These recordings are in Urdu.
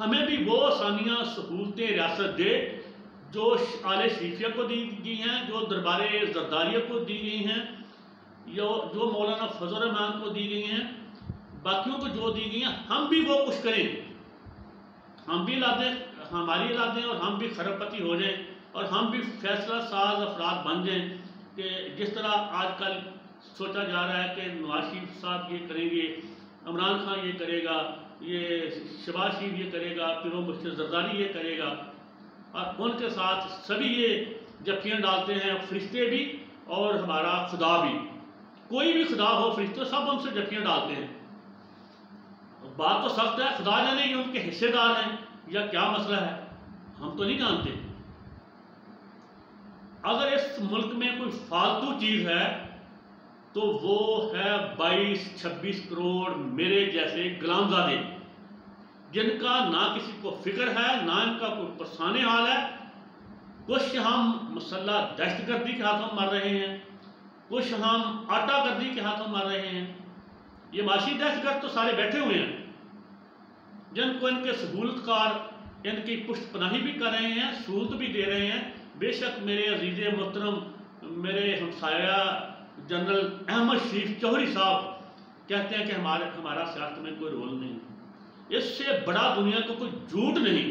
ہمیں بھی وہ آسانیاں سہولتیں ریاست دے جو آل شریفیہ کو دی گئی ہیں، جو دربار زرداریہ کو دی گئی ہیں، جو مولانا فضل الرحمان کو دی گئی ہیں، باقیوں کو جو دی گئی ہیں، ہم بھی وہ کچھ کریں، ہم بھی لادیں، ہماری لادیں، اور ہم بھی خرب پتی ہو جائیں، اور ہم بھی فیصلہ ساز افراد بن جائیں کہ جس طرح آج کل سوچا جا رہا ہے کہ نواز شریف صاحب یہ کریں گے، عمران خان یہ کرے گا، یہ شہباز شریف یہ کرے گا، پھر وہ مرشد زرداری یہ کرے گا، اور ان کے ساتھ سبھی یہ جفیاں ڈالتے ہیں، فرشتے بھی اور ہمارا خدا بھی، کوئی بھی خدا ہو، فرشتے سب ان سے جفیاں ڈالتے ہیں۔ بات تو سخت ہے، خدا جانے یہ ان کے حصے دار ہیں یا کیا مسئلہ ہے، ہم تو نہیں جانتے۔ اگر اس ملک میں کوئی فالتو چیز ہے تو وہ ہے 22-26 کروڑ میرے جیسے غلام زادے، جن کا نہ کسی کو فکر ہے، نہ ان کا کوئی پرسان حال ہے۔ کچھ ہم مسلح دہشت گردی کے ہاتھوں مر رہے ہیں، کچھ ہم آٹا گردی کے ہاتھوں مر رہے ہیں۔ یہ معاشی دہشت گرد تو سارے بیٹھے ہوئے ہیں، جن کو ان کے سہولت کار ان کی پشت پناہی بھی کر رہے ہیں، سہولت بھی دے رہے ہیں۔ بے شک میرے عزیز محترم، میرے ہمسایہ جنرل احمد شریف چوہری صاحب کہتے ہیں کہ ہمارا سیاست میں کوئی رول نہیں۔ اس سے بڑا دنیا کو کوئی جھوٹ نہیں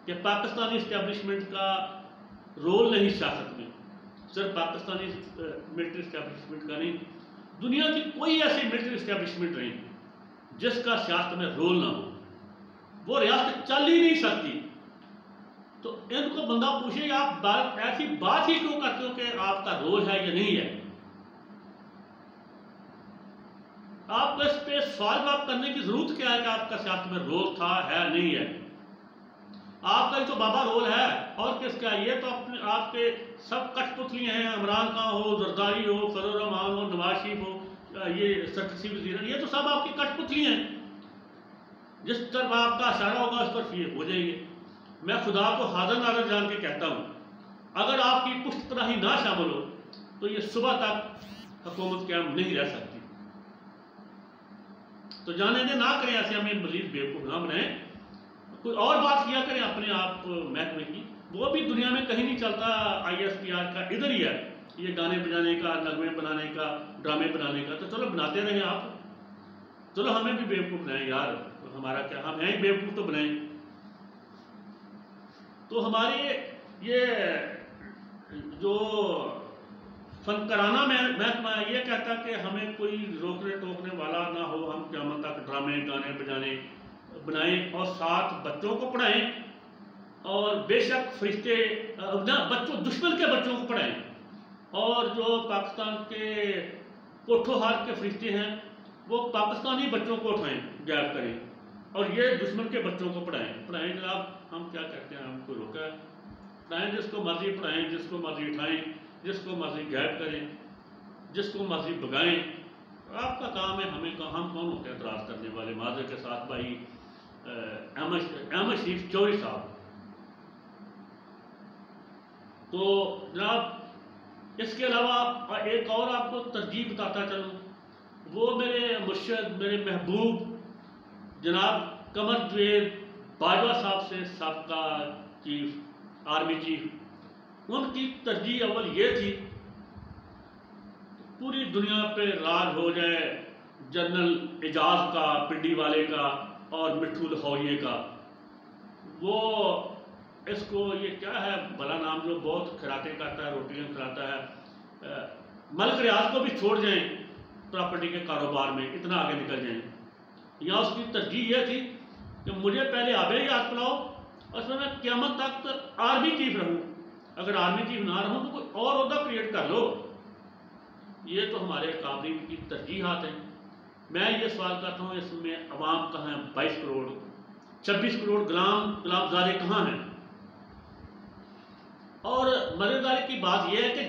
کہ پاکستانی اسٹیبلشمنٹ کا رول نہیں سیاست میں، صرف پاکستانی ملٹری اسٹیبلشمنٹ کا نہیں، دنیا کی کوئی ایسی ملٹری اسٹیبلشمنٹ نہیں جس کا سیاست میں رول نہ ہو، وہ ریاست چل ہی نہیں سکتی۔ تو ان کو بندہ پوچھے آپ ایسی بات ہی کیوں کرتے ہو کہ آپ کا رول ہے یا نہیں ہے؟ آپ کو اس پہ سوال جواب کرنے کی ضرورت کیا ہے کہ آپ کا سیاست میں رول تھا، ہے، نہیں ہے؟ آپ کا ہی تو بابا رول ہے، اور کس کا؟ یہ تو آپ کے سب کٹ پتلی ہیں، عمران خان ہو، زرداری ہو، فضل الرحمان ہو، نواز شریف ہو، یہ سرکسی وزیر، یہ تو سب آپ کی کٹ پتلی ہیں، جس طرف آپ کا اشارہ ہوگا اس طرف یہ ہو جائیں گے۔ میں خدا کو حاضر ناظر جان کے کہتا ہوں، اگر آپ کی پشت پناہی نہ شامل ہو تو یہ صبح تک حکومت قائم نہیں رہ سکتی۔ تو جانے دیں، نہ کریں ایسے، ہمیں مزید بیوقوف نہ بنائیں، کوئی اور بات کیا کریں اپنے آپ محکمے کی، وہ بھی دنیا میں کہیں نہیں چلتا۔ ISPR کا ادھر ہی ہے، یہ گانے بجانے کا، نغمے بنانے کا، ڈرامے بنانے کا، تو چلو بناتے رہیں آپ، چلو ہمیں بھی بیوقوف بنائیں یار، ہمارا کیا، ہم ہیں بیوقوف تو بنائیں۔ تو ہمارے یہ جو فنکارانہ محکمہ ہے، یہ کہتا کہ ہمیں کوئی روکنے ٹوکنے والا نہ ہو، ہم قیامت تک ڈرامے، گانے بجانے بنائیں اور ساتھ بچوں کو پڑھائیں، اور بے شک فرشتے بچوں، دشمن کے بچوں کو پڑھائیں، اور جو پاکستان کے پوٹھو ہار کے فرشتے ہیں وہ پاکستانی بچوں کو اٹھائیں، غائب کریں، اور یہ دشمن کے بچوں کو پڑھائیں جناب، ہم کیا کہتے ہیں، ہم کو روکا ہے؟ پڑھائیں، جس کو مرضی پڑھائیں، جس کو مرضی اٹھائیں، جس کو مرضی غائب کریں، جس کو مرضی بگائیں، آپ کا کام ہے، ہم کون ہوتے ہیں اعتراض کرنے والے؟ معذرت کے ساتھ بھائی احمد شریف چوہری صاحب۔ تو جناب اس کے علاوہ ایک اور آپ کو ترجیح بتاتا چلوں، وہ میرے مرشد، میرے محبوب جناب قمر جاوید باجوہ صاحب سے، سابقہ چیف، آرمی چیف، ان کی ترجیح اول یہ تھی پوری دنیا پہ راج ہو جائے جنرل اعجاز کا، پنڈی والے کا اور مٹھو لاہوریے کا۔ وہ اس کو یہ کیا ہے بھلا نام، جو بہت کھراتے کرتا ہے، روٹیاں کھلاتا ہے، ملک ریاض کو بھی چھوڑ جائیں پراپرٹی کے کاروبار میں، اتنا آگے نکل جائیں۔ یا اس کی ترجیح یہ تھی کہ مجھے پہلے آبے ریاض پلاؤ، اور میں قیامت تک آرمی چیف رہوں، اگر آرمی چیف نہ رہوں تو کوئی اور عہدہ کریٹ کر لو۔ یہ تو ہمارے قابلین کی ترجیحات ہیں۔ میں یہ سوال کرتا ہوں، اس میں عوام کہاں ہیں؟ 22 کروڑ 26 کروڑ غلام زادے کہاں ہیں؟ اور مزیداری کی بات یہ ہے کہ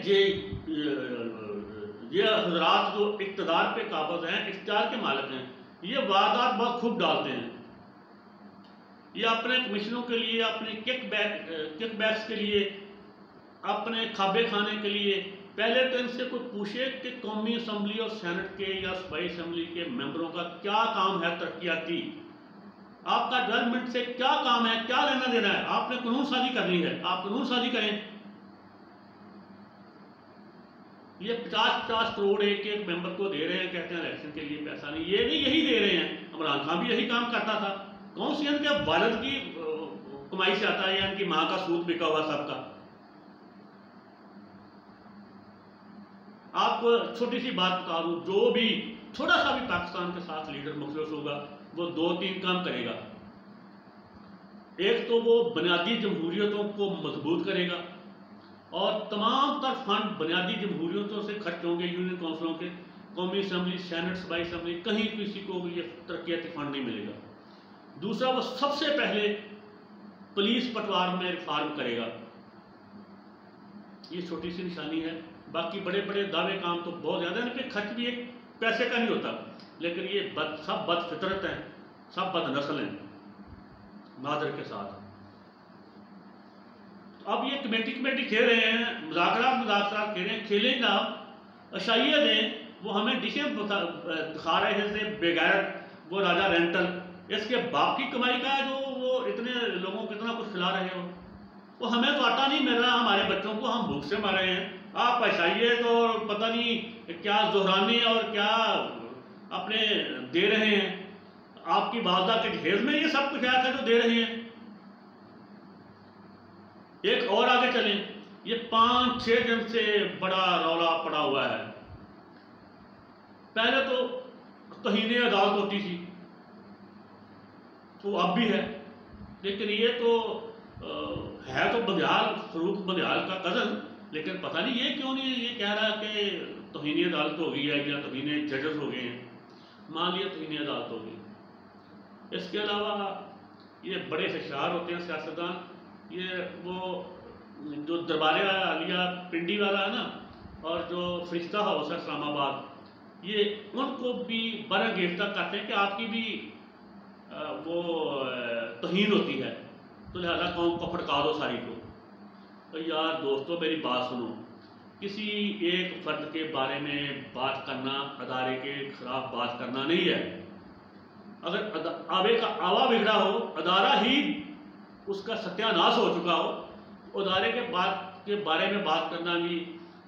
یہ حضرات جو اقتدار پہ قابض ہیں، اختیار کے مالک ہیں، یہ واردات بہت خوب ڈالتے ہیں۔ یہ اپنے کمیشنوں کے لیے، اپنے کک بیکس کے لیے، اپنے کھابے کھانے کے لیے، پہلے تو ان سے کوئی پوچھے کہ قومی اسمبلی اور سینٹ کے یا صوبائی اسمبلی کے ممبروں کا کیا کام ہے ترقیاتی؟ آپ کا ڈیولپمنٹ سے کیا کام ہے، کیا لینا دینا ہے؟ آپ نے قانون سازی کرنی ہے، آپ قانون سازی کریں۔ یہ 50-50 کروڑ ایک ایک ممبر کو دے رہے ہیں، کہتے ہیں الیکشن کے لیے پیسہ نہیں، یہ نہیں یہی دے رہے ہیں۔ عمران خان بھی یہی کام کرتا تھا۔ کون سی ان کے والد کی کمائی سے آتا ہے یا ان کی ماں کا سود بکا ہوا سب کا؟ آپ کو چھوٹی سی بات بتا دوں، جو بھی تھوڑا سا بھی پاکستان کے ساتھ لیڈر مخلص ہوگا وہ 2-3 کام کرے گا۔ ایک تو وہ بنیادی جمہوریتوں کو مضبوط کرے گا، اور تمام تر فنڈ بنیادی جمہوریتوں سے خرچ ہوں گے، یونین کونسلوں کے، قومی اسمبلی، سینٹ، صوبائی اسمبلی، کہیں کسی کو بھی یہ ترقیاتی فنڈ نہیں ملے گا۔ دوسرا، وہ سب سے پہلے پولیس پٹوار میں ریفارم کرے گا۔ یہ چھوٹی سی نشانی ہے، باقی بڑے بڑے دعوے کام تو بہت زیادہ ہیں، ان پہ خرچ بھی ایک پیسے کا نہیں ہوتا، لیکن یہ سب بد فطرت ہیں، سب بد نسل ہیں نادر کے ساتھ۔ اب یہ کمیٹی کھیل رہے ہیں، مذاکرات کھیل رہے ہیں، کھیلیں نا، اشائیہ دیں، وہ ہمیں ڈشیں دکھا رہے ہیں بے غیرت، وہ راجہ رینٹل، اس کے باپ کی کمائی کا ہے جو وہ اتنے لوگوں کو اتنا کچھ کھلا رہے ہو۔ وہ ہمیں تو آٹا نہیں مل رہا، ہمارے بچوں کو ہم بھوک سے مر رہے ہیں، آپ اشائیے تو پتہ نہیں کیا زہرانی اور کیا اپنے دے رہے ہیں، آپ کی والدہ کے جہیز میں یہ سب کچھ آیا تھا جو دے رہے ہیں۔ ایک اور آگے چلیں، یہ 5-6 دن سے بڑا رولا پڑا ہوا ہے۔ پہلے تو توہین عدالت ہوتی تھی، تو اب بھی ہے، لیکن یہ تو ہے تو بندیال، فروخ بندیال کا کزن، لیکن پتہ نہیں یہ کیوں نہیں یہ کہہ رہا کہ توہین عدالت ہو گئی ہے یا توہین ججز ہو گئے ہیں۔ مان لیا توہین عدالت ہو گئی۔ اس کے علاوہ یہ بڑے ہوشیار ہوتے ہیں سیاستدان، یہ وہ جو دربار عالیہ پنڈی والا ہے نا، اور جو فرشتہ ہاؤس ہے اسلام آباد، یہ ان کو بھی برانگیختہ کرتے ہیں کہ آپ کی بھی وہ توہین ہوتی ہے، تو لہذا قوم کو پھٹکا دو ساری کو۔ تو یار دوستو میری بات سنو، کسی ایک فرد کے بارے میں بات کرنا ادارے کے خلاف بات کرنا نہیں ہے۔ اگر آوے کا آوا بگڑا ہو، ادارہ ہی اس کا ستیہ ناش ہو چکا ہو، ادارے کے بارے میں بات کرنا بھی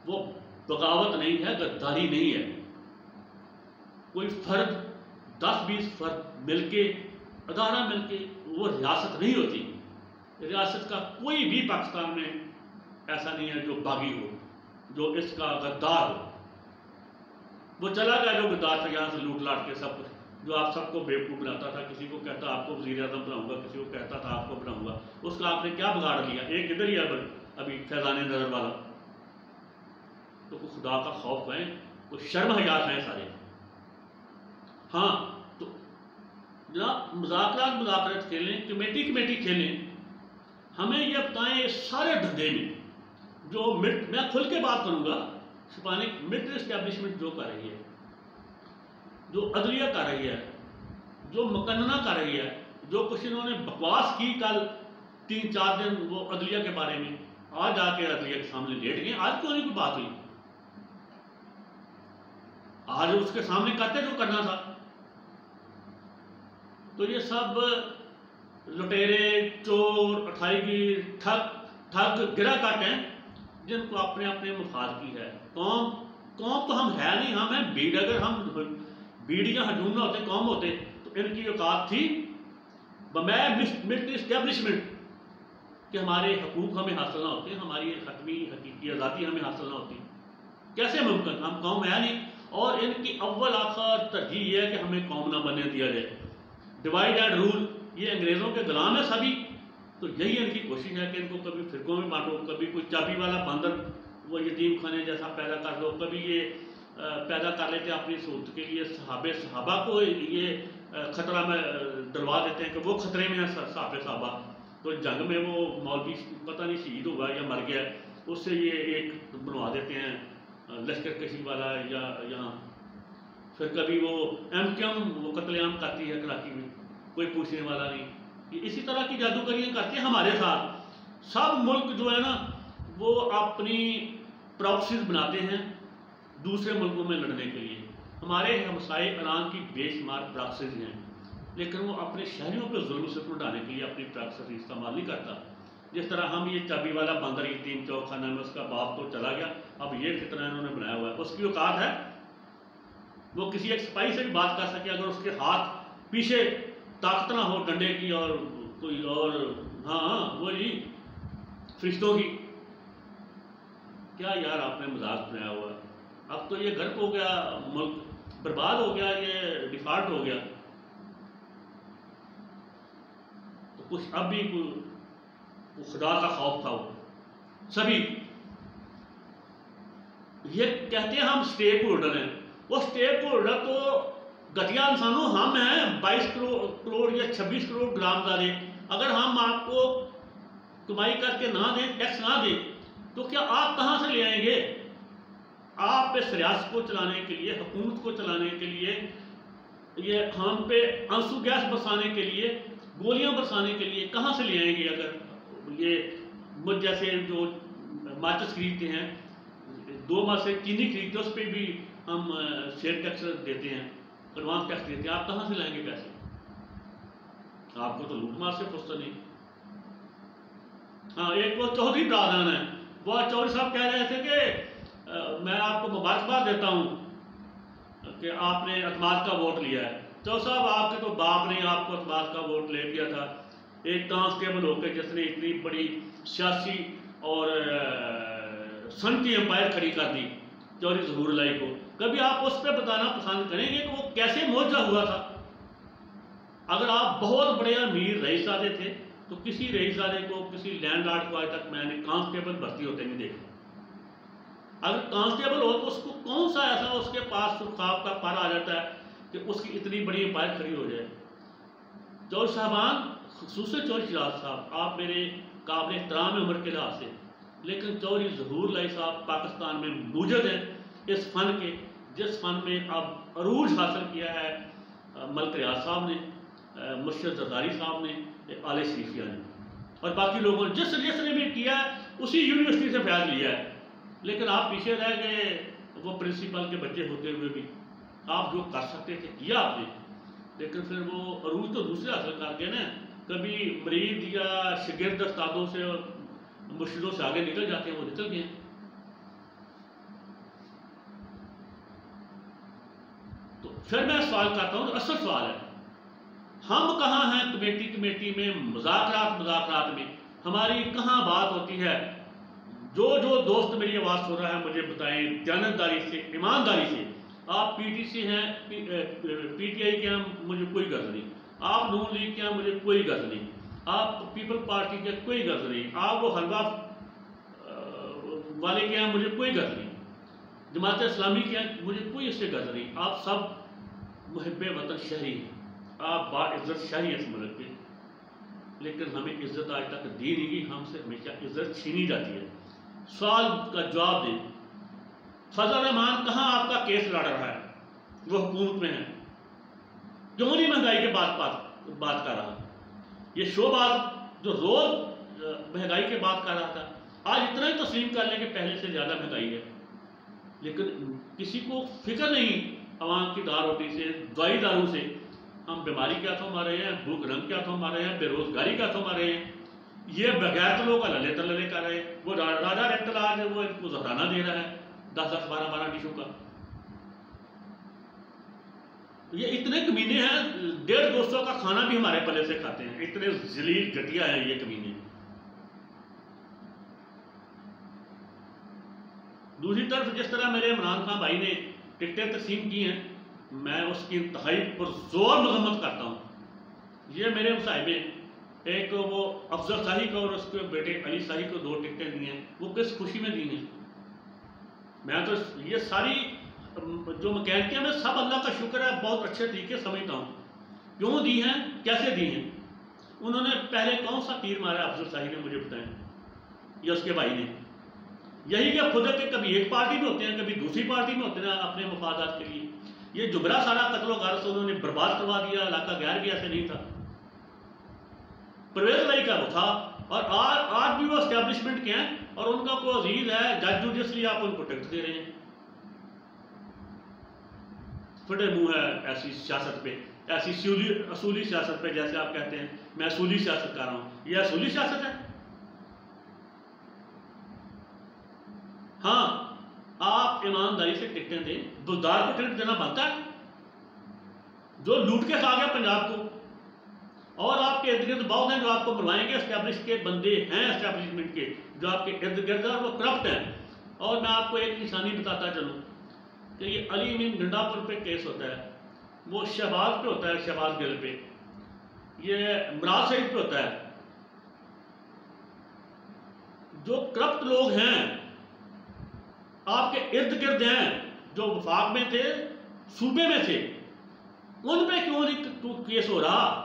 وہ بغاوت نہیں ہے، غداری نہیں ہے۔ کوئی فرد 10-20 فرد مل کے، ادارہ مل کے، وہ ریاست نہیں ہوتی۔ ریاست کا کوئی بھی پاکستان میں ایسا نہیں ہے جو باغی ہو، جو اس کا غدار ہو۔ وہ چلا گیا جو غدار تھا، یہاں سے لوٹ لاٹ کے سب کچھ، جو آپ سب کو بیوقوف بناتا تھا، کسی کو کہتا آپ کو وزیر اعظم بناؤں گا، کسی کو کہتا تھا آپ کو بناؤں گا، اس کا آپ نے کیا بگاڑ لیا؟ ایک ادھر ہی ابھی فیضان نظر والا۔ تو کوئی خدا کا خوف ہے، کوئی شرم حیات ہیں سارے۔ ہاں تو جناب مذاکرات کھیلیں، کمیٹی کھیلیں، ہمیں یہ بتائیں اس سارے دھندے میں جو میں کھل کے بات کروں گا، ملٹری اسٹیبلشمنٹ جو کر رہی ہے، جو عدلیہ کر رہی ہے، جو مقننہ کر رہی ہے، جو کچھ انہوں نے بکواس کی کل 3-4 دن وہ عدلیہ کے بارے میں، آج آ کے عدلیہ کے سامنے لیٹ گئے، آج کیوں نہیں کوئی بات ہوئی؟ آج اس کے سامنے کرتے جو کرنا تھا۔ تو یہ سب لٹیرے، چور، اٹھائی گیر، ٹھگ گرا کٹ ہیں، جن کو اپنے اپنے مفاد کی ہے۔ قوم تو ہم ہے نہیں، ہم ہیں بھیڑ۔ اگر ہم بھیڑ یا ہجوم نہ ہوتے، قوم ہوتے، تو ان کی اوقات تھی بمائے ملٹری اسٹیبلشمنٹ کہ ہمارے حقوق ہمیں حاصل نہ ہوتے، ہماری حتمی حقیقی آزادی ہمیں حاصل نہ ہوتی۔ کیسے ممکن؟ ہم قوم ہے نہیں، اور ان کی اول آخر ترجیح یہ ہے کہ ہمیں قوم نہ بننے دیا جائے۔ ڈیوائڈ اینڈ رول، یہ انگریزوں کے غلام ہیں سبھی، تو یہی ان کی کوشش ہے کہ ان کو کبھی فرقوں میں بانٹو، کبھی کوئی چابی والا بندر وہ یتیم خانے جیسا پیدا کر دو، کبھی یہ پیدا کر لیتے ہیں اپنی صورت کے لیے صحابہ کو یہ خطرہ میں ڈلوا دیتے ہیں کہ وہ خطرے میں ہیں صحابہ، تو جنگ میں وہ مولوی پتہ نہیں شہید ہوا یا مر گیا، اس سے یہ ایک بنوا دیتے ہیں لشکر کشی والا، یا یہاں پھر کبھی وہ وہ قتل عام کرتی ہے کراچی میں، کوئی پوچھنے والا نہیں۔ یہ اسی طرح کی جادوگریاں کرتے ہیں ہمارے ساتھ۔ سب ملک جو ہے نا وہ اپنی پراکسیز بناتے ہیں دوسرے ملکوں میں لڑنے کے لیے۔ ہمارے ہمسائے ایران کی بے شمار پراکسیز ہیں، لیکن وہ اپنے شہریوں پہ ظلم سے ڈھانے کے لیے اپنی طاقت استعمال نہیں کرتا. جس طرح ہم یہ چابی والا بندر یتیم چوک خانہ میں اس کا باپ تو چلا گیا, اب یہ فتنہ انہوں نے بنایا ہوا ہے. اس کی اوقات ہے وہ کسی ایک سپاہی سے بھی بات کر سکے اگر اس کے ہاتھ پیچھے طاقت نہ ہو ڈنڈے کی اور کوئی اور وہ جی فرشتوں کی. کیا یار آپ نے مزاج بنایا ہوا ہے. اب تو یہ گھر ہو گیا, ملک برباد ہو گیا, یہ ڈیفالٹ ہو گیا. تو کچھ اب بھی خدا کا خوف تھا وہ سبھی. یہ کہتے ہیں ہم اسٹیک ہولڈر ہیں, وہ اسٹیک ہولڈر تو گٹیا انسانوں ہم ہیں. 22 کروڑ یا 26 کروڑ غلامزادے. اگر ہم آپ کو کمائی کر کے نہ دیں, ٹیکس نہ دیں, تو کیا آپ کہاں سے لے آئیں گے؟ آپ اس ریاست کو چلانے کے لیے, حکومت کو چلانے کے لیے, یہ ہم پہ آنسو گیس برسانے کے لیے, گولیاں برسانے کے لیے کہاں سے لے آئیں گے؟ اگر یہ مجھ جیسے جو ماچس خریدتے ہیں, 2 ماہ سے چینی خریدتے ہیں, اس پہ بھی ہم شیئر ٹیکس دیتے ہیں, ایڈوانس ٹیکس دیتے ہیں. آپ کہاں سے لائیں گے پیسے؟ آپ کو تو لوٹ مار سے فرصت نہیں. ہاں, ایک وہ چودھری برادران ہے, وہ چودھری صاحب کہہ رہے تھے کہ میں آپ کو مبارکباد دیتا ہوں کہ آپ نے اعتماد کا ووٹ لیا ہے. چودھری صاحب آپ کے تو باپ نے آپ کو اعتماد کا ووٹ لے دیا تھا, ایک کانسٹیبل ہو کے جس نے اتنی بڑی سیاسی اور سنتی امپائر کھڑی کر دی چودھری ظہور الہی کو. کبھی آپ اس پہ بتانا پسند کریں گے کہ وہ کیسے معجزہ ہوا تھا؟ اگر آپ بہت بڑے امیر رئیس زادے تھے تو کسی رئیس زادے کو, کسی لینڈ لارڈ کو آج تک میں نے کانسٹیبل بھرتی ہوتے نہیں دیکھا. اگر کانسٹیبل ہو تو اس کو کون سا ایسا اس کے پاس سرخاب کا پارا آ جاتا ہے کہ اس کی اتنی بڑی امپائر کھڑی ہو جائے. چودھری صاحبان, خصوصاً چودھری شیراز صاحب, آپ میرے قابل احترام ہیں عمر کے لحاظ سے, لیکن چودھری ظہور الہی صاحب پاکستان میں موجود ہیں اس فن کے, جس فن میں اب عروج حاصل کیا ہے ملک ریاض صاحب نے, مرشد زرداری صاحب نے, آل شریفیہ نے, اور باقی لوگوں نے. جس نے بھی کیا ہے اسی یونیورسٹی سے فیض لیا ہے. لیکن آپ پیچھے رہ گئے, وہ پرنسپل کے بچے ہوتے ہوئے بھی آپ جو کر سکتے تھے کیا آپ نے, لیکن پھر وہ عروج تو دوسرے حاصل کر کے نا, کبھی مرید یا شاگرد استادوں سے اور مرشدوں سے آگے نکل جاتے ہیں, وہ نکل گئے. تو پھر میں سوال کرتا ہوں, اصل سوال ہے ہم کہاں ہیں کمیٹی میں, مذاکرات میں ہماری کہاں بات ہوتی ہے؟ جو دوست میری آواز سن رہا ہے مجھے بتائیں دیانتداری سے, ایمانداری سے. آپ پی ٹی سی ہیں, پی ٹی آئی کے ہیں, مجھے کوئی غرض نہیں. آپ نون لیگ کے ہیں, مجھے کوئی غرض نہیں. آپ پیپل پارٹی کے کوئی غرض نہیں. آپ وہ حلوہ والے کے ہیں, مجھے کوئی غرض نہیں. جماعت اسلامی کے ہیں, مجھے کوئی اس سے غرض نہیں. آپ سب محب وطن شہری ہیں, آپ با عزت شہری ہیں اس ملک پہ, لیکن ہمیں عزت آج تک دی نہیں گئی, ہم سے ہمیشہ عزت چھینی جاتی ہے. سوال کا جواب دیں, فضل الرحمان کہاں آپ کا کیس لڑ رہا ہے؟ وہ حکومت میں ہے, کیوں نہیں مہنگائی کے بات کر رہا؟ یہ شوباز جو روز مہنگائی کے بات کر رہا تھا, آج اتنا ہی تسلیم کر لیں کہ پہلے سے زیادہ مہنگائی ہے, لیکن کسی کو فکر نہیں عوام کی دار روٹی سے, دوائی داروں سے. ہم بیماری کے ہاتھوں مارے ہیں, بھوک رنگ کے ہاتھوں مارے ہیں, بے روزگاری کے ہاتھوں مارے ہیں. یہ بغیر لوگ کا للے تللے کر رہے ہیں. وہ راجا ریکٹر آج وہ ان کو زہرانہ دے رہا ہے 10 12 ڈشوں کا. یہ اتنے کمینے ہیں, 150-200 کا کھانا بھی ہمارے پلے سے کھاتے ہیں. اتنے ذلیل گھٹیا ہیں یہ کمینے. دوسری طرف جس طرح میرے عمران خان بھائی نے ٹکٹیں تقسیم کی ہیں, میں اس کی انتہائی پر زور مذمت کرتا ہوں. یہ میرے مصاحبے, ایک وہ افضل شاہی کو اور اس کے بیٹے علی شاہی کو 2 ٹکٹیں دی ہیں, وہ کس خوشی میں دی ہیں؟ میں تو یہ ساری جو مکینکیں میں سب اللہ کا شکر ہے بہت اچھے طریقے سمجھتا ہوں. کیوں دی ہیں, کیسے دی ہیں؟ انہوں نے پہلے کون سا تیر مارا افضل شاہی نے, مجھے بتائیں, یا اس کے بھائی نے؟ یہی کہ خود کہ کبھی ایک پارٹی میں ہوتے ہیں, کبھی دوسری پارٹی میں ہوتے ہیں اپنے مفادات کے لیے. یہ جبرا سارا قتل و غارت انہوں نے برباد کروا دیا. علاقہ غیر بھی ایسے نہیں تھا, پرویز الہی کا وہ تھا, اور آج بھی وہ اسٹیبلشمنٹ کے ہیں, اور ان کا کوئی عزیز ہے جج جوڈیشلی, آپ ان کو ٹکٹ دے رہے ہیں. پھٹے منہ ہے ایسی سیاست پہ. ایسی اصولی سیاست پہ، جیسے آپ کہتے ہیں میں اصولی سیاست کر رہا ہوں، یہ اصولی سیاست ہے؟ ہاں آپ ایمانداری سے ٹکٹیں دیں، بزدار کو ٹکٹ دینا بنتا ہے جو لوٹ کے کھا گیا پنجاب کو، اور آپ کے ارد گرد بہت ہیں جو آپ کو بلوائیں گے، اسٹیبلش کے بندے ہیں اسٹیبلشمنٹ کے جو آپ کے ارد گرد ہیں اور وہ کرپٹ ہیں۔ اور میں آپ کو ایک نشانی بتاتا چلوں کہ یہ علی امین گنڈا پور پہ کیس ہوتا ہے، وہ شہباز پہ ہوتا ہے، شہباز گل پہ، یہ مراد سعید پہ ہوتا ہے۔ جو کرپٹ لوگ ہیں آپ کے ارد گرد ہیں، جو وفاق میں تھے، صوبے میں تھے، ان پہ کیوں نہیں کیس ہو رہا؟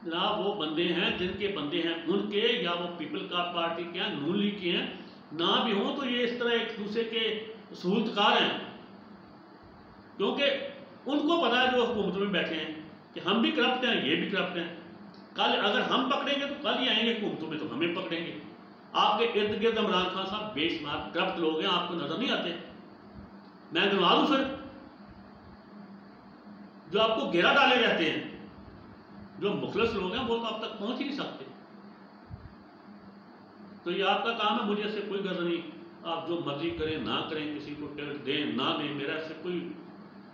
جناب وہ بندے ہیں جن کے بندے ہیں ان کے، یا وہ پیپل کا پارٹی کے ہیں، نون لیگ کے ہیں، نہ بھی ہوں تو یہ اس طرح ایک دوسرے کے سہولت کار ہیں، کیونکہ ان کو پتا ہے جو حکومت میں بیٹھے ہیں کہ ہم بھی کرپٹ ہیں، یہ بھی کرپٹ ہیں، کل اگر ہم پکڑیں گے تو کل ہی آئیں گے حکومتوں میں تو ہمیں پکڑیں گے۔ آپ کے ارد گرد عمران خان صاحب بے شمار کرپٹ لوگ ہیں، آپ کو نظر نہیں آتے؟ میں گنوا دوں پھر جو آپ کو گھیرا ڈالے رہتے ہیں، جو مخلص لوگ ہیں وہ تو آپ تک پہنچ ہی نہیں سکتے۔ تو یہ آپ کا کام ہے، مجھے اس سے کوئی غرض نہیں، آپ جو مرضی کریں نہ کریں، کسی کو ٹکٹ دیں نہ دیں، میرا اس سے کوئی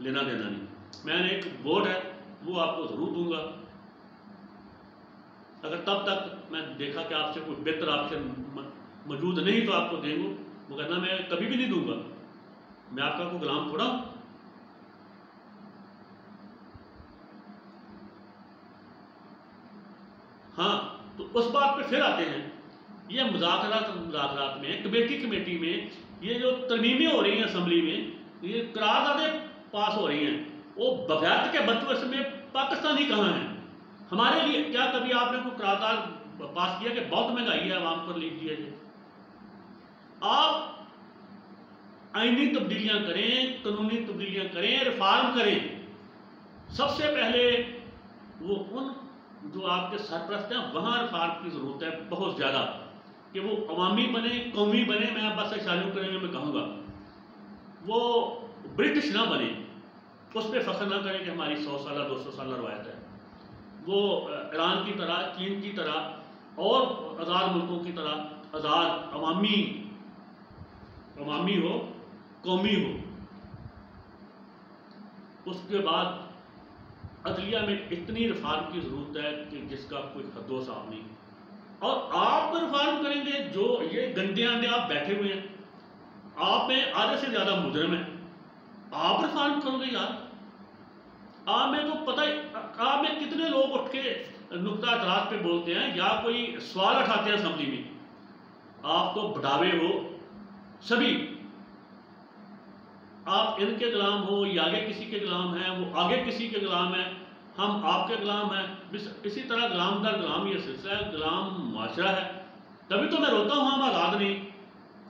لینا دینا نہیں۔ میں نے ایک ووٹ ہے وہ آپ کو ضرور دوں گا، اگر تب تک میں دیکھا کہ آپ سے کوئی بہتر آپشن موجود نہیں تو آپ کو دیں گے، وگرنہ میں کبھی بھی نہیں دوں گا، میں آپ کا کوئی غلام تھوڑا ہوں۔ ہاں تو اس بات پہ پھر آتے ہیں، یہ مذاکرات میں کمیٹی میں یہ جو ترمیمیں ہو رہی ہیں اسمبلی میں، یہ قراردادیں پاس ہو رہی ہیں، وہ بغیر کے بچوں اس میں پاکستانی کہاں ہیں؟ ہمارے لیے کیا کبھی آپ نے کوئی قرارداد پاس کیا کہ بہت مہنگائی ہے عوام پر لیجیے جی؟ آپ آئینی تبدیلیاں کریں، قانونی تبدیلیاں کریں، ریفارم کریں۔ سب سے پہلے وہ ان جو آپ کے سرپرست ہیں وہاں ریفارم کی ضرورت ہے بہت زیادہ، کہ وہ عوامی بنے، قومی بنے۔ میں بس اشاریوں کرنے میں کہوں گا وہ برٹش نہ بنے، اس پہ فخر نہ کریں کہ ہماری 100 سالہ 200 سالہ روایت ہے، وہ ایران کی طرح، چین کی طرح اور آزاد ملکوں کی طرح آزاد عوامی ہو، قومی ہو۔ اس کے بعد عدلیہ میں اتنی ریفارم کی ضرورت ہے کہ جس کا کوئی حد و حساب نہیں، اور آپ کو ریفارم کریں گے جو یہ گندے آندے آپ بیٹھے ہوئے ہیں، آپ میں آدھے سے زیادہ مجرم ہیں، آپ ریفارم کرو گے یار؟ آپ میں تو پتہ ہی، آپ میں کتنے لوگ اٹھ کے نقطہ اعتراض پہ بولتے ہیں یا کوئی سوال اٹھاتے ہیں اسمبلی میں؟ آپ تو بڑھاوے ہو سبھی، آپ ان کے غلام ہو یا آگے کسی کے غلام ہیں، وہ آگے کسی کے غلام ہیں، ہم آپ کے غلام ہیں، اسی طرح غلام در غلام یہ سلسلہ ہے، غلام معاشرہ ہے۔ تبھی تو میں روتا ہوں ہم آزاد نہیں،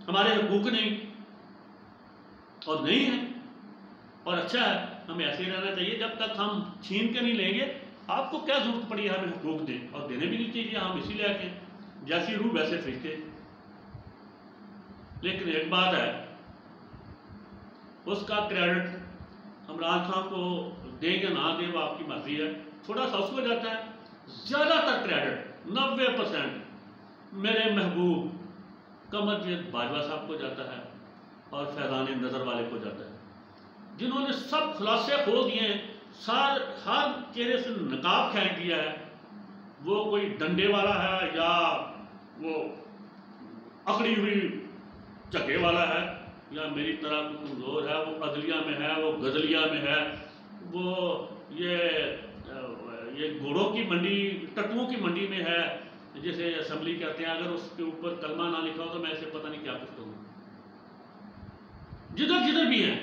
ہمارے حقوق نہیں، اور نہیں ہیں، اور اچھا ہے ہمیں ایسے ہی رہنا چاہیے جب تک ہم چھین کے نہیں لیں گے۔ آپ کو کیا ضرورت پڑی ہے ہمیں حقوق دیں، اور دینے بھی نہیں چاہیے، ہم اسی لیے کہ جیسی روح ویسے فرشتے۔ لیکن ایک بات ہے، اس کا کریڈٹ عمران خان کو دیں یا نہ دیں وہ آپ کی مرضی ہے، تھوڑا سا اس کو جاتا ہے، زیادہ تر کریڈٹ 90% میرے محبوب قمر جیت باجوہ صاحب کو جاتا ہے اور فیضان نظر والے کو جاتا ہے، جنہوں نے سب خلاصے کھول دیے ہیں، ہر چہرے سے نقاب کھینچ دیا ہے، وہ کوئی ڈنڈے والا ہے یا وہ اکڑی ہوئی جگہ والا ہے یا میری طرح کمزور ہے، وہ عدلیہ میں ہے، وہ غزلیہ میں ہے، وہ یہ گھوڑوں کی منڈی، ٹٹوؤں کی منڈی میں ہے، جسے اسمبلی کہتے ہیں، اگر اس کے اوپر کلمہ نہ لکھا ہو تو میں اسے پتہ نہیں کیا کچھ کہوں۔ جدھر بھی ہیں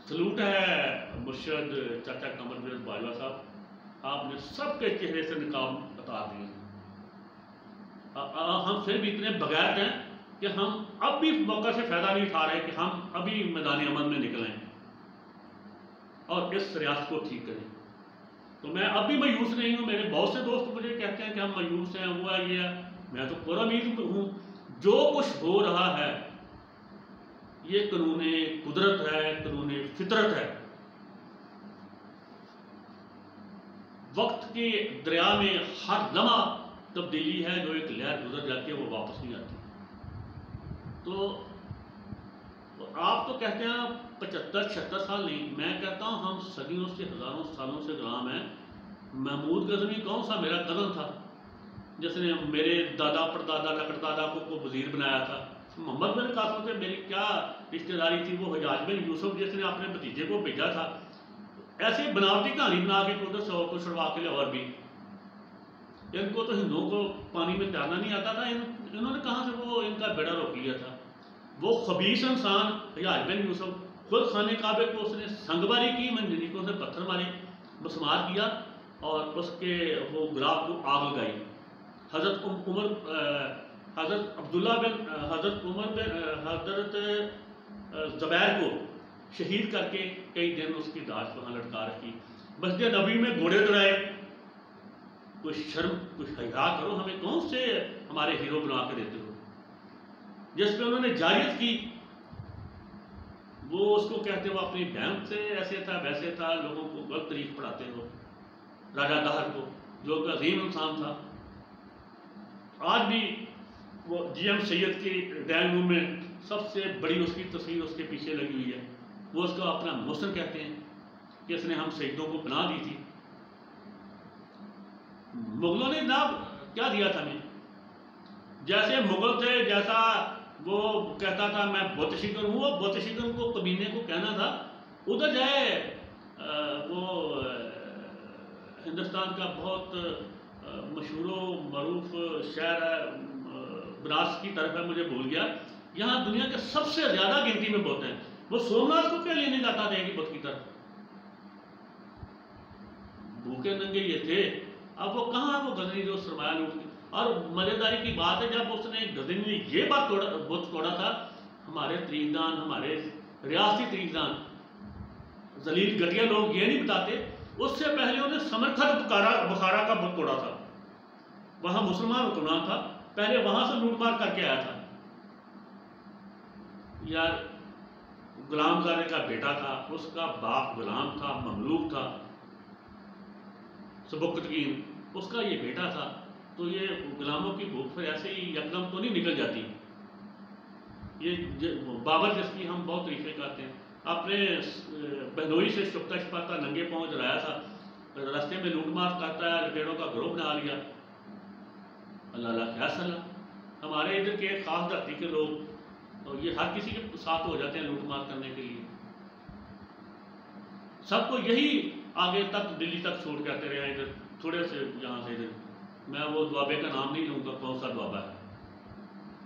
سلوٹ ہے مرشد چاچا قمر جیت باجوہ صاحب، آپ نے سب کے چہرے سے نقاب اتار دیے ہیں۔ ہم پھر بھی اتنے بغیرت ہیں کہ ہم اب بھی موقع سے فائدہ نہیں اٹھا رہے کہ ہم ابھی میدان عمل میں نکلیں اور اس ریاست کو ٹھیک کریں۔ تو میں اب بھی مایوس نہیں ہوں، میرے بہت سے دوست مجھے کہتے ہیں کہ ہم مایوس ہیں، وہ ہے، یہ ہے، میں تو پورا امید ہوں جو کچھ ہو رہا ہے یہ قانون قدرت ہے، قانون فطرت ہے، وقت کے دریا میں ہر لمحہ تبدیلی ہے، جو ایک لہر گزر جاتی ہے وہ واپس نہیں آتی. تو آپ تو کہتے ہیں 75-76 سال نہیں، میں کہتا ہوں ہم صدیوں سے ہزاروں سالوں سے غلام ہیں. محمود غزنوی کون سا میرا کزن تھا جس نے میرے دادا پردادا لکڑدادا کو وزیر بنایا تھا؟ محمد بن قاسم سے میری کیا رشتہ داری تھی؟ وہ حجاج بن یوسف جس نے اپنے بھتیجے کو بھیجا تھا. ایسی بناوٹی کہانی بنا کے ادھر سے کو چھڑوا کے لے. اور بھی ان کو تو ہندوؤں کو پانی میں تیرنا نہیں آتا تھا، انہوں نے کہاں سے وہ ان کا بیڑا روک لیا تھا؟ وہ خبیث انسان حجاج بن یوسف خود خانے کعبے کو اس نے سنگباری کی، منجنیکوں سے پتھر مارے، مسمار کیا اور اس کے وہ گلاب کو آگ لگائی. حضرت عمر حضرت عبداللہ بن حضرت عمر بن حضرت زبیر کو شہید کر کے کئی دن اس کی لاش وہاں لٹکا رکھی. مسجد نبوی میں گھوڑے دوڑائے. کچھ شرم کچھ حیا کرو، ہمیں کون سے ہمارے ہیرو بنا کے دیتے ہو؟ جس پہ انہوں نے جاریت کی وہ اس کو کہتے وہ اپنی بہن سے ایسے تھا ویسے تھا، لوگوں کو غلط طریق پڑھاتے ہو. راجہ دہر کو جو کہ عظیم انسان تھا، آج بھی وہ جی ایم سید کی ڈرائنگ روم میں سب سے بڑی اس کی تصویر اس کے پیچھے لگی ہوئی ہے. وہ اس کو اپنا محسن کہتے ہیں کہ اس نے ہم سیدوں کو پناہ دی تھی. مغلوں نے جناب کیا دیا تھا ہمیں؟ جیسے مغل تھے، جیسا وہ کہتا تھا میں بت شکن ہوں، وہ بت شکن کو کمینے کو کہنا تھا ادھر جائے. وہ ہندوستان کا بہت مشہور و معروف شہر ہے، بنارس کی طرف ہے، مجھے بھول گیا. یہاں دنیا کے سب سے زیادہ گنتی میں بت ہیں. وہ سومناتھ کو کیا لینے جاتا تھا کہ بت کی طرف؟ بھوکے ننگے یہ تھے. اب وہ کہاں ہے وہ غزنوی جو سرمایہ لوٹ کے؟ اور مزیداری کی بات ہے جب اس نے غزنوی نے یہ بات بت توڑا تھا، ہمارے تاریخدان ہمارے ریاستی تاریخدان ذلیل گھٹیا لوگ یہ نہیں بتاتے اس سے پہلے انہوں نے سمرکھد بخارا کا بت توڑا تھا. وہاں مسلمان حکمران تھا، پہلے وہاں سے لوٹ مار کر کے آیا تھا. یار غلام زادے کا بیٹا تھا، اس کا باپ غلام تھا، مملوک تھا، سبکتگین اس کا یہ بیٹا تھا. تو یہ غلاموں کی بھوک پھر ایسے ہی یکدم تو نہیں نکل جاتی. یہ بابر جس کی ہم بہت تعریفیں کرتے ہیں، اپنے بہنوئی سے شپتا شپاتا ننگے پاؤں جلایا تھا، راستے میں لوٹ مار کرتا ہے، لٹیروں کا گروہ بنا لیا. اللہ اللہ کیا صلاح. ہمارے ادھر کے خاص دھرتی کے لوگ اور یہ ہر کسی کے ساتھ ہو جاتے ہیں لوٹ مار کرنے کے لیے. سب کو یہی آگے تک دلی تک چھوڑ کے آتے رہے ہیں. ادھر تھوڑے سے یہاں سے ادھر میں وہ دوابے کا نام نہیں لوں گا کون سا دوابہ ہے،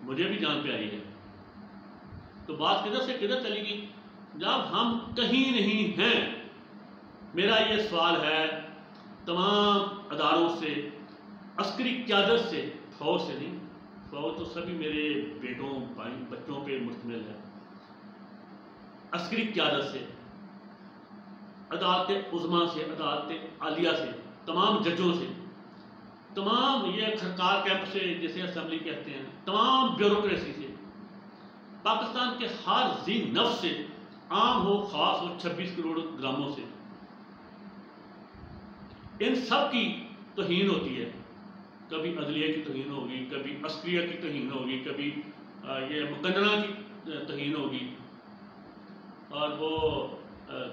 مجھے بھی جان پیاری ہے. تو بات کدھر سے کدھر چلی گئی؟ جب ہم کہیں نہیں ہیں. میرا یہ سوال ہے تمام اداروں سے، عسکری قیادت سے، فوج سے نہیں، فوج تو سبھی میرے بیٹوں بچوں پہ مشتمل ہے. عسکری قیادت سے، عدالت عظمیٰ سے، عدالت عالیہ سے، تمام ججوں سے، تمام یہ سرکار کیمپ سے جسے اسمبلی کہتے ہیں، تمام بیوروکریسی سے، پاکستان کے ہر ذی نفس سے، عام ہو خاص ہو، 26 کروڑ غلاموں سے، ان سب کی توہین ہوتی ہے. کبھی عدلیہ کی توہین ہوگی، کبھی عسکریہ کی توہین ہوگی، کبھی یہ مقننہ کی توہین ہوگی. اور وہ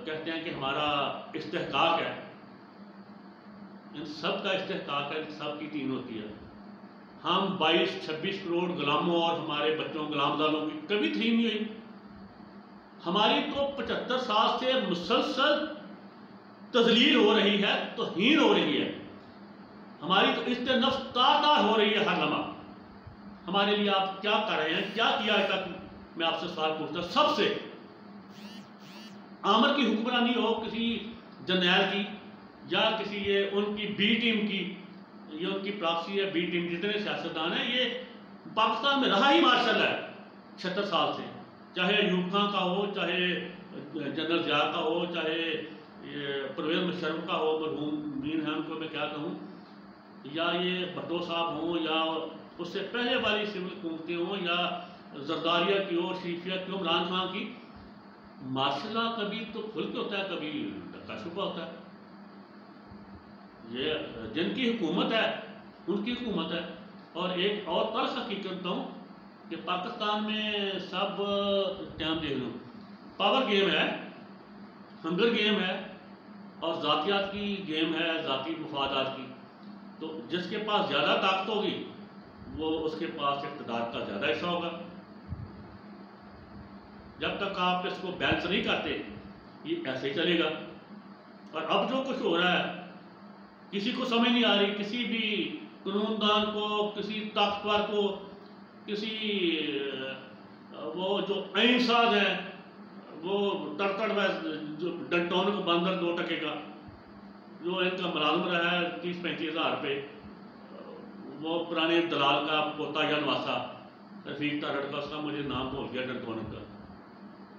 کہتے ہیں کہ ہمارا استحقاق ہے. ان سب کا استحقاق ہے، ان سب کی توہین ہوتی ہے. ہم 22-26 کروڑ غلاموں اور ہمارے بچوں غلام زادوں کی کبھی توہین نہیں ہوئی. ہماری تو 75 سال سے مسلسل تذلیل ہو رہی ہے، توہین ہو رہی ہے. ہماری تو نفس تار ہو رہی ہے ہر لمحہ. ہمارے لیے آپ کیا کر رہے ہیں؟ کیا کیا ہے تک؟ میں آپ سے سوال پوچھتا ہوں سب سے. آمر کی حکمرانی ہو کسی جرنیل کی یا کسی یہ ان کی بی ٹیم کی، یہ ان کی پراکسی ہے بی ٹیم، جتنے سیاستدان ہیں یہ پاکستان میں رہا ہی مارشل ہے 76 سال سے. چاہے ایوب خان کا ہو، چاہے جنرل ضیاء کا ہو، چاہے پرویز مشرف کا ہو، مرحوم مین ہے ان کو میں کیا کہوں، یا یہ بھٹو صاحب ہوں، یا اس سے پہلے والی سول حکومتیں ہوں، یا زرداریہ کی ہو، شریفیہ کی ہو، عمران خان کی. مارشل لا کبھی تو کھل کے ہوتا ہے، کبھی ڈکا چھپا ہوتا ہے. یہ جن کی حکومت ہے ان کی حکومت ہے. اور ایک اور تلخ حقیقت بتاؤں کہ پاکستان میں سب ٹائم دیکھ لو پاور گیم ہے، ہنگر گیم ہے اور ذاتیات کی گیم ہے، ذاتی مفادات کی. تو جس کے پاس زیادہ طاقت ہوگی وہ اس کے پاس اقتدار کا زیادہ حصہ ہوگا. جب تک آپ اس کو بیلنس نہیں کرتے یہ ایسے ہی چلے گا. اور اب جو کچھ ہو رہا ہے کسی کو سمجھ نہیں آ رہی، کسی بھی قانون دان کو، کسی طاقتور کو، کسی وہ جو عین ساز ہیں وہ تڑتڑ جو ڈنٹون کو بندر 2 ٹکے کا جو ان کا ملازم رہا ہے 30-35 ہزار روپے، وہ پرانے دلال کا پوتا یا نواسا رفیق تارڑ کا، اس کا مجھے نام بھول گیا ڈنٹون کا.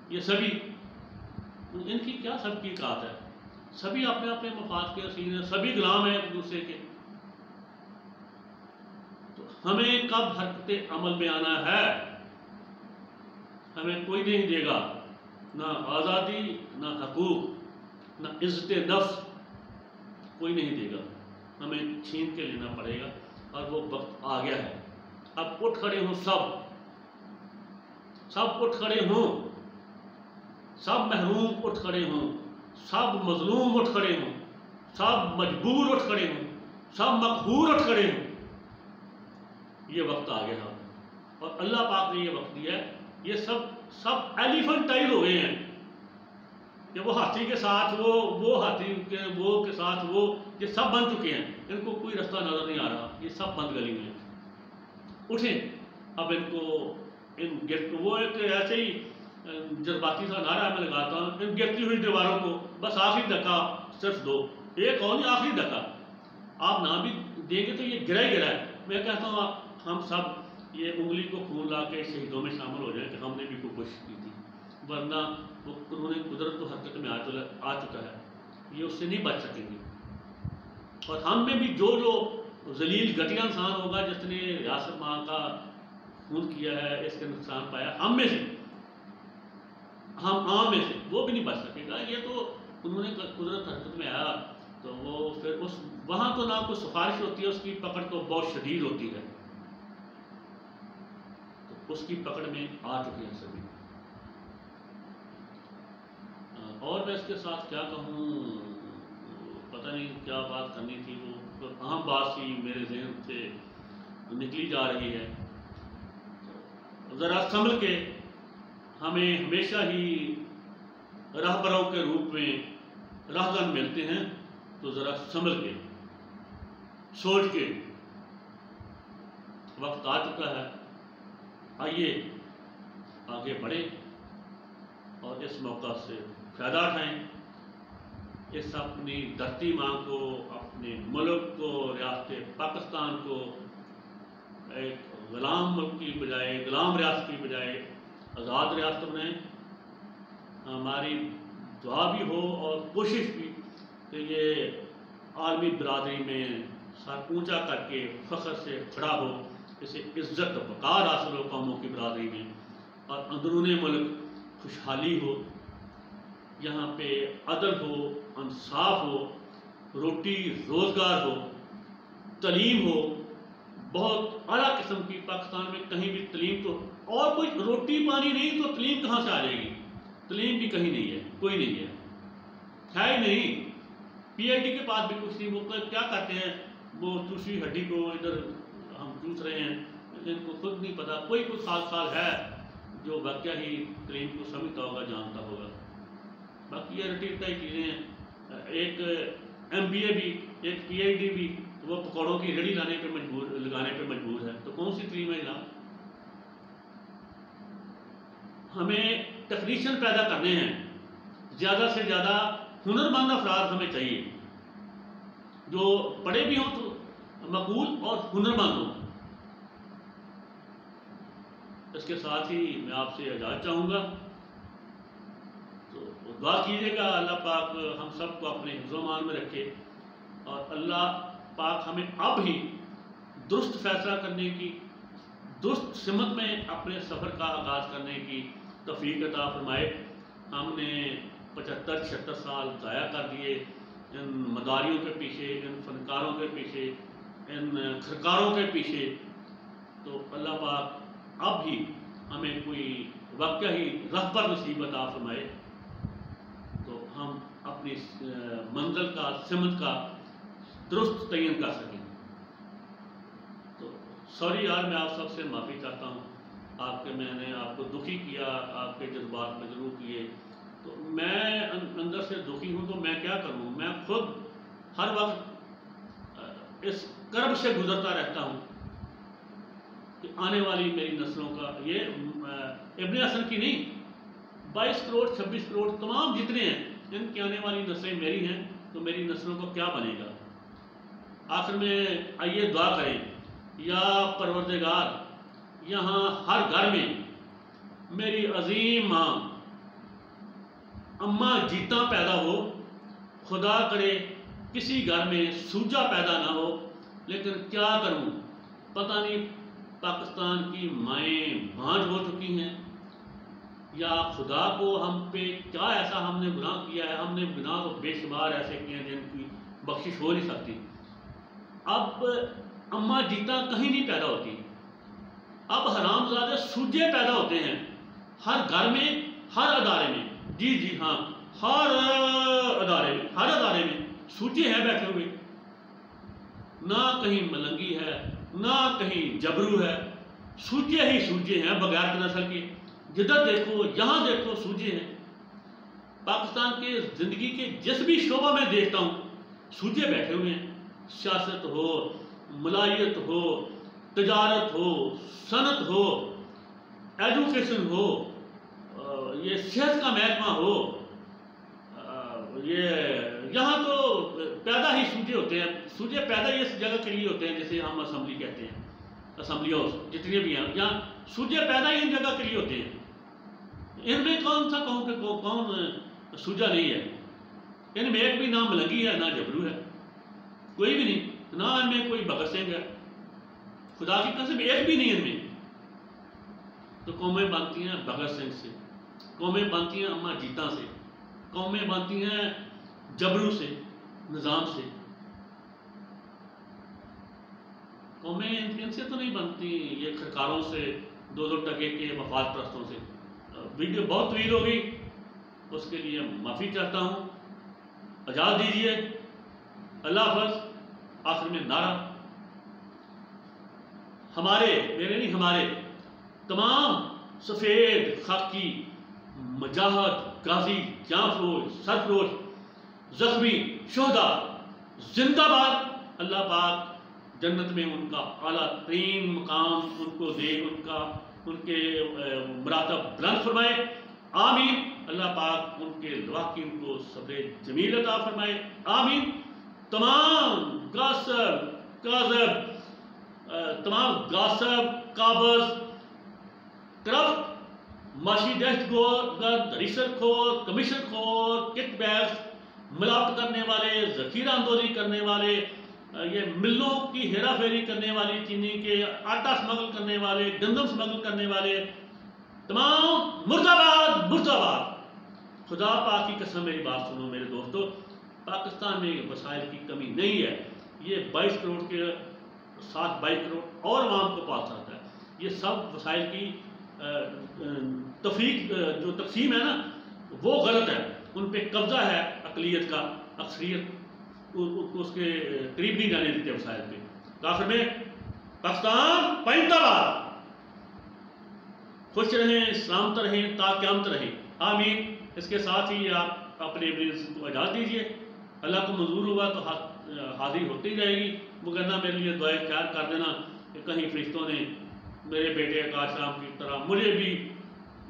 یہ سبھی ان کی کیا سب کی کات ہے، سبھی اپنے اپنے مفاد کے اسیر ہیں، سبھی غلام ہیں ایک دوسرے کے. تو ہمیں کب حرکت عمل میں آنا ہے؟ ہمیں کوئی نہیں دے گا، نہ آزادی، نہ حقوق، نہ عزت نفس، کوئی نہیں دے گا. ہمیں چھین کے لینا پڑے گا اور وہ وقت آ گیا ہے. اب اٹھ کھڑے ہوں، سب اٹھ کھڑے ہوں، سب محروم اٹھ کھڑے ہوں، سب مظلوم اٹھ کھڑے ہوں، سب مجبور اٹھ کھڑے ہوں، سب مقہور اٹھ کھڑے ہوں. یہ وقت آ گیا ہے اور اللہ پاک نے یہ وقت دیا ہے. یہ سب ایلیفنٹائل ہو گئے ہیں کہ وہ ہاتھی کے ساتھ وہ ہاتھی کے وہ کے ساتھ وہ، یہ سب بن چکے ہیں. ان کو کوئی رستہ نظر نہیں آ رہا، یہ سب بند گلی میں. اٹھیں اب ان کو وہ ایک ایسے ہی جذباتی سا نعرہ میں لگاتا ہوں، ان گرتی ہوئی دیواروں کو بس آخری دھکا صرف دو، ایک اور نہیں آخری دھکا. آپ نہ بھی دیں گے تو یہ گرا ہی گرا ہے. میں کہتا ہوں ہم سب یہ انگلی کو خون لا کے شہیدوں میں شامل ہو جائیں کہ ہم نے بھی کوئی کوشش کی تھی، ورنہ وہ قانون قدرت تو حرکت میں آ چکا ہے، یہ اس سے نہیں بچ سکیں گے. اور ہم میں بھی جو ذلیل گھٹیا انسان ہوگا جس نے ریاست ماں کا خون کیا ہے، اس کے نقصان پایا، ہم میں سے، ہم عام میں سے، وہ بھی نہیں بچ سکے گا. یہ تو انہوں نے قدرت حرکت میں آیا تو وہ پھر وہاں تو نہ کوئی سفارش ہوتی ہے، اس کی پکڑ تو بہت شدید ہوتی ہے. تو اس کی پکڑ میں آ چکے ہیں سبھی. اور میں اس کے ساتھ کیا کہوں، پتہ نہیں کیا بات کرنی تھی، وہ اہم بات سی میرے ذہن سے نکلی جا رہی ہے. ذرا سنبھل کے، ہمیں ہمیشہ ہی راہبروں کے روپ میں راہگن ملتے ہیں، تو ذرا سنبھل کے سوچ کے. وقت آ چکا ہے، آئیے آگے بڑھیں اور اس موقع سے فائدہ اٹھائیں. اس اپنی دھرتی ماں کو، اپنے ملک کو، ریاست پاکستان کو ایک غلام ملک کی بجائے، غلام ریاست کی بجائے آزاد ریاست بنائیں. ہماری دعا بھی ہو اور کوشش بھی کہ یہ عالمی برادری میں سر اونچا کر کے فخر سے کھڑا ہو، اسے عزت وقار حاصل ہو قوموں کی برادری میں، اور اندرون ملک خوشحالی ہو، یہاں پہ عدل ہو، انصاف ہو، روٹی روزگار ہو، تعلیم ہو، بہت اعلیٰ قسم کی. پاکستان میں کہیں بھی تعلیم تو، اور کوئی روٹی پانی نہیں تو تعلیم کہاں سے آ جائے گی؟ تعلیم بھی کہیں نہیں ہے، کوئی نہیں ہے ہی نہیں. پی ایچ ڈی کے پاس بھی کچھ نہیں. وہ کیا کرتے ہیں، وہ چوسی ہڈی کو ادھر ہم چوس رہے ہیں، ان کو خود نہیں پتا. کوئی خاص ہے جو واقعہ ہی تعلیم کو سمجھتا ہوگا، جانتا ہوگا. باقی یہ رٹی رٹائی چیزیں ہیں. ایک ایم بی اے بھی، ایک پی ایچ ڈی بھی، وہ پکوڑوں کی ریڑھی لگانے پہ مجبور ہے. تو کون سی تعلیم ہے جناب؟ ہمیں ٹیکنیشین پیدا کرنے ہیں، زیادہ سے زیادہ ہنرمند افراد ہمیں چاہیے جو پڑھے بھی ہوں تو مقبول اور ہنرمند ہوں. اس کے ساتھ ہی میں آپ سے اجازت چاہوں گا. تو دعا کیجیے گا اللہ پاک ہم سب کو اپنے حفظ و امان میں رکھے، اور اللہ پاک ہمیں اب ہی درست فیصلہ کرنے کی، درست سمت میں اپنے سفر کا آغاز کرنے کی توفیق عطا فرمائے. ہم نے 75-76 سال ضائع کر دیے ان مداریوں کے پیچھے، ان فنکاروں کے پیچھے، ان کھرکاروں کے پیچھے، تو اللہ پاک اب بھی ہمیں کوئی واقعی رہبر نصیب عطا فرمائے تو ہم اپنی منزل کا، سمت کا درست تعین کر سکیں۔ تو سوری یار، میں آپ سب سے معافی چاہتا ہوں آپ کے، میں نے آپ کو دکھی کیا، آپ کے جذبات مجروح کیے، تو میں اندر سے دکھی ہوں، تو میں کیا کروں؟ میں خود ہر وقت اس کرب سے گزرتا رہتا ہوں کہ آنے والی میری نسلوں کا، یہ ابن حسن کی نہیں، 22 کروڑ 26 کروڑ تمام جتنے ہیں، ان کی آنے والی نسلیں میری ہیں، تو میری نسلوں کو کیا بنے گا؟ آخر میں آئیے دعا کریں، یا پروردگار یہاں ہر گھر میں میری عظیم ماں اماں جیتا پیدا ہو، خدا کرے کسی گھر میں سوجا پیدا نہ ہو، لیکن کیا کروں، پتہ نہیں پاکستان کی مائیں بھانج ہو چکی ہیں، یا خدا کو ہم پہ کیا ایسا ہم نے گناہ کیا ہے، ہم نے گناہ کو بے شمار ایسے کیے ہیں جن کی بخشش ہو نہیں سکتی۔ اب اماں جیتا کہیں نہیں پیدا ہوتی، اب حرام زادے سوجے پیدا ہوتے ہیں ہر گھر میں، ہر ادارے میں، جی ہاں، ہر ادارے میں سوجے ہیں بیٹھے ہوئے، نہ کہیں ملنگی ہے، نہ کہیں جبرو ہے، سوجے ہی سوجے ہیں بغیر نسل کے، جدھر دیکھو یہاں دیکھو سوجے ہیں۔ پاکستان کے زندگی کے جس بھی شعبہ میں دیکھتا ہوں سوجے بیٹھے ہوئے ہیں، سیاست ہو، ملائیت ہو، تجارت ہو، صنعت ہو، ایجوکیشن ہو، یہ صحت کا محکمہ ہو، یہاں تو پیدا ہی سوجے ہوتے ہیں۔ سوجے پیدا ہی اس جگہ کے لیے ہوتے ہیں جسے ہم اسمبلی کہتے ہیں، اسمبلی ہاؤس جتنے بھی ہیں، یہاں سوجے پیدا ہی ان جگہ کے لیے ہوتے ہیں۔ ان میں کون سا کہوں کہ کون سوجا نہیں ہے؟ ان میں ایک بھی نہ ملنگی ہے، نہ جبرو ہے، کوئی بھی نہیں، نہ ان میں کوئی بھگت سنگھ ہے، خدا کی قسم ایک بھی نہیں ان میں۔ تو قومیں بنتی ہیں بھگت سنگھ سے، قومیں بنتی ہیں اماں جیتا سے، قومیں بنتی ہیں جبرو سے، نظام سے، قومیں ان سے تو نہیں بنتی یہ کھرکاروں سے، دو ٹکے کے مفاد پرستوں سے۔ ویڈیو بہت طویل ہو گئی، اس کے لیے معافی چاہتا ہوں، اجازت دیجیے، اللہ حافظ۔ آخر میں نعرہ ہمارے، میرے نہیں، ہمارے تمام سفید خاکی مجاہد، غازی، جاں فروش، سرفروش، زخمی شہداء زندہ باد، اللہ پاک جنت میں ان کا اعلیٰ ترین مقام ان کو دے، ان کے مراتب بلند فرمائے، آمین۔ اللہ پاک ان کے لواحقین کو صبر جمیل عطا فرمائے، آمین۔ تمام غاصب، کاذب، تمام غاصب، قابض، کرپٹ، معاشی دہشت گرد، رشوت خور، کمیشن خور، کک بیکس، ملاوٹ کرنے والے، ذخیرہ اندوزی کرنے والے، یہ ملوں کی ہیرا پھیری کرنے والی، چینی کے آٹا سمگل کرنے والے، گندم سمگل کرنے والے، تمام مردہ باد، مردہ باد۔ خدا پاک کی قسم میری بات سنو میرے دوستو، پاکستان میں وسائل کی کمی نہیں ہے، یہ 22 کروڑ کے ساتھ 22 کروڑ اور عوام کو پاس آتا ہے، یہ سب وسائل کی تفریق جو تقسیم ہے نا وہ غلط ہے، ان پہ قبضہ ہے اقلیت کا، اکثریت اس کے قریب نہیں جانے دیتے وسائل پہ۔ آخر میں پاکستان پائندہ باد، خوش رہیں، سلامت رہیں، تا قیامت رہیں، آمین۔ اس کے ساتھ ہی آپ اپنے کو اجازت دیجیے، اللہ کو منظور ہوا تو حاضری ہوتی جائے گی، مگر میرے لیے دعائیں خیر کر دینا کہ کہیں فرشتوں نے میرے بیٹے آکاش رام کی طرح مجھے بھی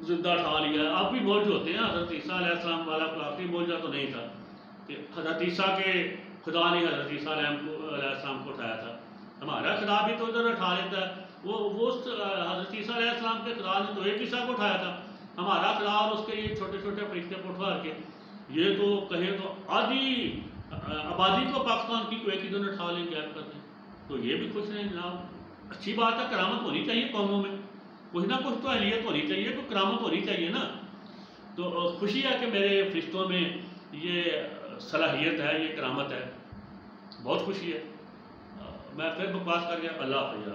زندہ اٹھا لیا۔ آپ بھی موجود ہوتے ہیں، حضرت عیسیٰ علیہ السلام والا کوئی آخری موجودہ تو نہیں تھا کہ حضرت عیسیٰ کے خدا نے حضرت عیسیٰ علیہ السلام کو اٹھایا تھا، ہمارا خدا بھی تو ادھر اٹھا لیتا ہے، وہ حضرت عیسیٰ علیہ السلام کے خدا نے تو ایک عیسیٰ کو اٹھایا تھا، ہمارا خدا اور اس کے یہ چھوٹے چھوٹے فرشتے کو اٹھا کے، یہ تو کہیں تو آدھی آبادی کو پاکستان کی کوئی ایک ہی دن اٹھا لیں گے کر دیں، تو یہ بھی خوش رہیں جناب۔ اچھی بات ہے، کرامت ہونی چاہیے قوموں میں، کچھ نہ کچھ تو اہلیت ہونی چاہیے، کوئی کرامت ہونی چاہیے نا۔ تو خوشی ہے کہ میرے فرشتوں میں یہ صلاحیت ہے، یہ کرامت ہے، بہت خوشی ہے۔ میں پھر بکواس کر گیا، اللہ حافظ۔